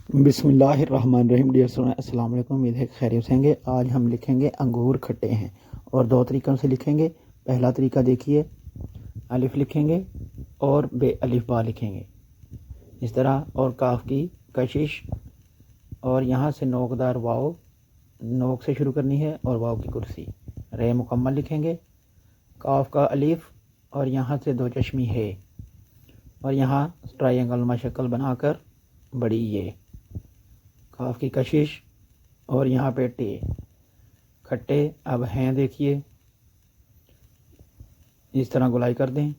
बिस्मिल्लाहिर्रहमानिर्रहीम। Dear student, अस्सलाम वालेकुम। उम्मीद है खैरियत से होंगे। आज हम लिखेंगे अंगूर खट्टे हैं और दो तरीक़ों से लिखेंगे। पहला तरीका देखिए, अलिफ लिखेंगे और बे अलिफ बा लिखेंगे इस तरह, और काफ की कशिश, और यहाँ से नोकदार वाव, नोक से शुरू करनी है, और वाव की कुर्सी। रे मुकम्मल लिखेंगे, काफ का अलिफ, और यहाँ से दो चश्मी है, और यहाँ ट्रायंगल नुमा शक्ल बनाकर बड़ी ये, काफ की कशिश, और यहाँ पे टे खट्टे। अब हैं देखिए, इस तरह गुलाई कर दें,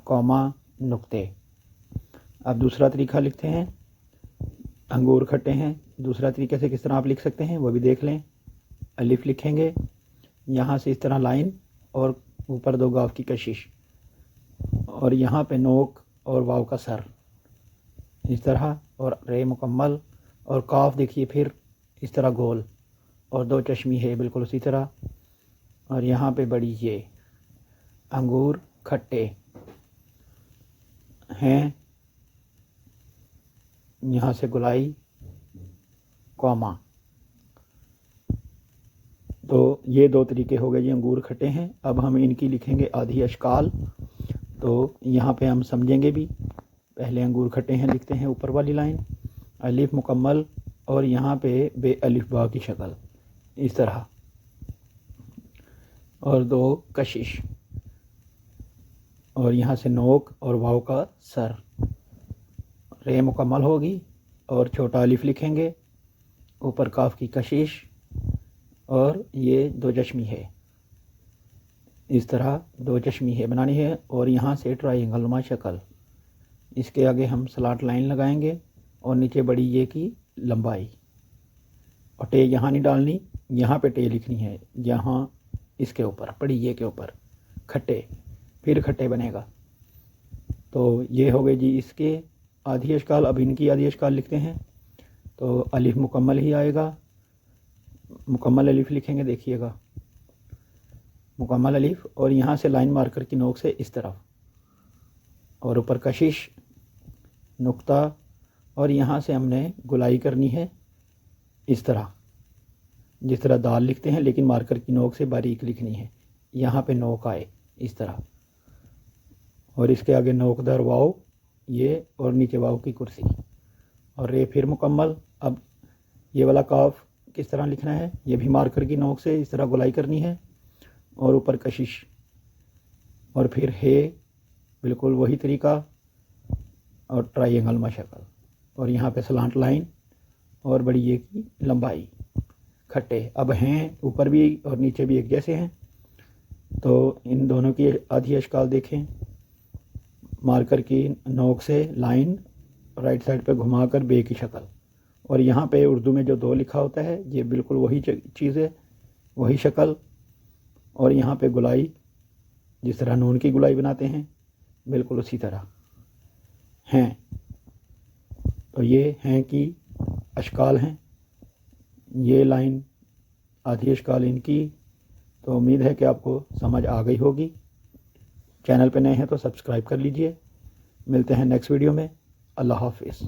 कौमा नुक्ते। अब दूसरा तरीका लिखते हैं, अंगूर खट्टे हैं। दूसरा तरीके से किस तरह आप लिख सकते हैं वो भी देख लें। अलिफ लिखेंगे, यहाँ से इस तरह लाइन, और ऊपर दो गाफ की कशिश, और यहाँ पे नोक और वाव का सर इस तरह, और रे मुकम्मल, और काफ देखिए फिर इस तरह गोल, और दो चश्मी है बिल्कुल उसी तरह, और यहाँ पे बड़ी ये। अंगूर खट्टे हैं, यहाँ से गुलाई, कौमा। तो ये दो तरीके हो गए जी, अंगूर खट्टे हैं। अब हम इनकी लिखेंगे आधी अशकाल, तो यहाँ पे हम समझेंगे भी। पहले अंगूर खट्टे हैं लिखते हैं, ऊपर वाली लाइन, अलिफ मुकम्मल, और यहाँ पे बे अलिफ बा की शक्ल इस तरह, और दो कशिश, और यहाँ से नोक और वाव का सर। रे मुकम्मल होगी, और छोटा अलिफ लिखेंगे, ऊपर काफ की कशिश, और ये दो चश्मी है इस तरह, दो चश्मी है बनानी है, और यहाँ से ट्रायंगल नुमा शक्ल। इसके आगे हम स्लॉट लाइन लगाएंगे, और नीचे बड़ी ये की लंबाई, और टे यहाँ नहीं डालनी, यहाँ पे टे लिखनी है, यहाँ इसके ऊपर बड़ी ये के ऊपर खट्टे, फिर खट्टे बनेगा। तो ये हो गए जी इसके आधी अशकाल। अब इनकी आधी अशकाल लिखते हैं, तो अलिफ मुकम्मल ही आएगा, मुकम्मल अलिफ लिखेंगे, देखिएगा मुकम्मल अलिफ, और यहाँ से लाइन मार्कर की नोक से इस तरफ, और ऊपर कशिश, नुक्ता, और यहाँ से हमने गुलाई करनी है इस तरह, जिस तरह दाल लिखते हैं, लेकिन मार्कर की नोक से बारीक लिखनी है, यहाँ पे नोक आए इस तरह, और इसके आगे नोकदार वाव ये, और नीचे वाव की कुर्सी, और रे फिर मुकम्मल। अब ये वाला काफ किस तरह लिखना है, ये भी मार्कर की नोक से इस तरह गुलाई करनी है, और ऊपर कशिश, और फिर है बिल्कुल वही तरीका, और ट्रायंगल नुमा शक्ल, और यहाँ पे स्लांट लाइन, और बड़ी ये की लंबाई, खट्टे। अब हैं ऊपर भी और नीचे भी एक जैसे हैं, तो इन दोनों की आधी अशकाल देखें। मार्कर की नोक से लाइन राइट साइड पे घुमाकर बे की शक्ल, और यहाँ पे उर्दू में जो दो लिखा होता है ये बिल्कुल वही चीज़ है, वही शक्ल, और यहाँ पे गुलाई जिस तरह नून की गुलाई बनाते हैं बिल्कुल उसी तरह हैं। तो ये हैं कि अशकाल हैं, ये लाइन आधी अशकाल इनकी। तो उम्मीद है कि आपको समझ आ गई होगी। चैनल पे नए हैं तो सब्सक्राइब कर लीजिए। मिलते हैं नेक्स्ट वीडियो में। अल्लाह हाफिज़।